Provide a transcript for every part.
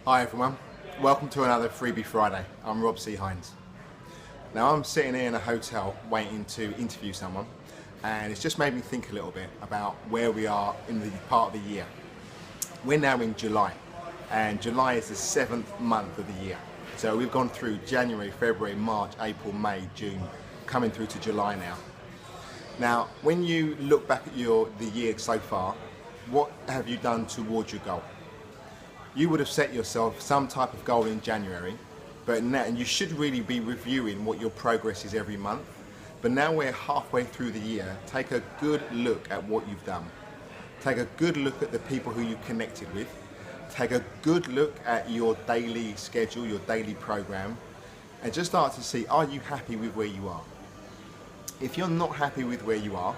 Hi everyone, welcome to another Freebie Friday. I'm Rob C. Hinds. Now I'm sitting here in a hotel waiting to interview someone, and it's just made me think a little bit about where we are in the part of the year. We're now in July, and July is the 7th month of the year. So we've gone through January, February, March, April, May, June, coming through to July now. Now, when you look back at the year so far, what have you done towards your goal? You would have set yourself some type of goal in January, but now, and you should really be reviewing what your progress is every month. But now we're halfway through the year, take a good look at what you've done. Take a good look at the people who you connected with. Take a good look at your daily schedule, your daily program, and just start to see, are you happy with where you are? If you're not happy with where you are,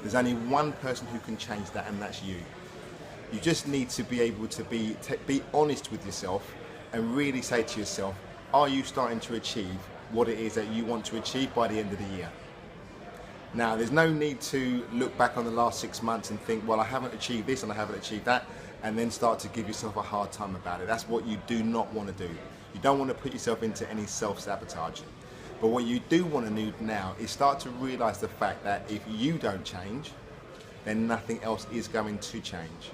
there's only one person who can change that, and that's you. You just need to be able to be honest with yourself and really say to yourself, are you starting to achieve what it is that you want to achieve by the end of the year? Now, there's no need to look back on the last 6 months and think, well, I haven't achieved this and I haven't achieved that, and then start to give yourself a hard time about it. That's what you do not want to do. You don't want to put yourself into any self-sabotage. But what you do want to do now is start to realize the fact that if you don't change, then nothing else is going to change.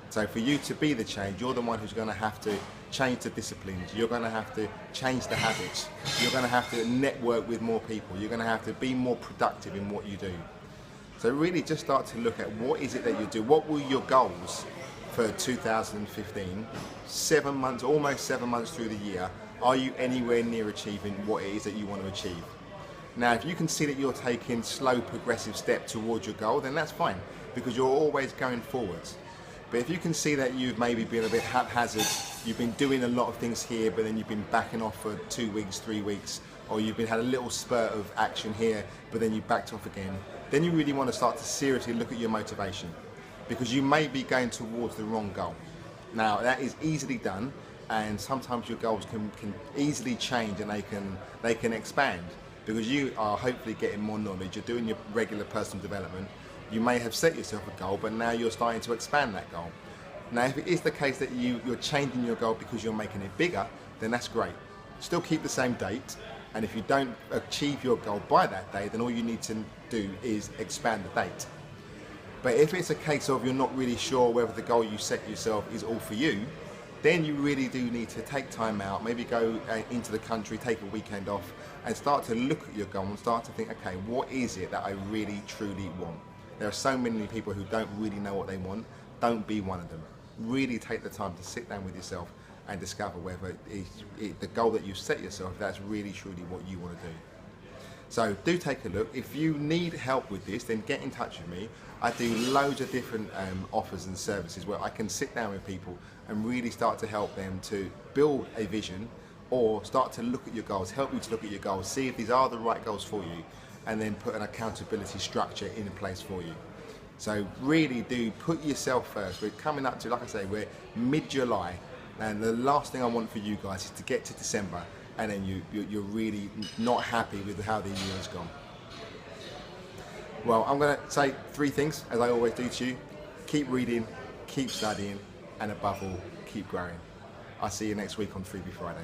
So for you to be the change, you're the one who's going to have to change the disciplines. You're going to have to change the habits. You're going to have to network with more people. You're going to have to be more productive in what you do. So really just start to look at what is it that you do. What were your goals for 2015? 7 months, almost 7 months through the year. Are you anywhere near achieving what it is that you want to achieve? Now, if you can see that you're taking slow, progressive steps towards your goal, then that's fine, because you're always going forwards. But if you can see that you've maybe been a bit haphazard, you've been doing a lot of things here, but then you've been backing off for 2 weeks, 3 weeks, or you've had a little spurt of action here, but then you backed off again, then you really want to start to seriously look at your motivation, because you may be going towards the wrong goal. Now, that is easily done, and sometimes your goals can easily change, and they can expand, because you are hopefully getting more knowledge, you're doing your regular personal development. You may have set yourself a goal, but now you're starting to expand that goal. Now, if it is the case that you're changing your goal because you're making it bigger, then that's great. Still keep the same date, and if you don't achieve your goal by that day, then all you need to do is expand the date. But if it's a case of you're not really sure whether the goal you set yourself is all for you, then you really do need to take time out, maybe go into the country, take a weekend off, and start to look at your goal and start to think, okay, what is it that I really, truly want? There are so many people who don't really know what they want. Don't be one of them. Really take the time to sit down with yourself and discover whether the goal that you set yourself, that's really truly what you want to do. So do take a look. If you need help with this, then get in touch with me. I do loads of different offers and services where I can sit down with people and really start to help them to build a vision, or start to look at your goals, help you to look at your goals, see if these are the right goals for you, and then put an accountability structure in place for you. So really do put yourself first. We're coming up to, like I say, we're mid-July, and the last thing I want for you guys is to get to December and then you're really not happy with how the year has gone. Well, I'm going to say 3 things, as I always do to you. Keep reading, keep studying, and above all, keep growing. I'll see you next week on Freebie Friday.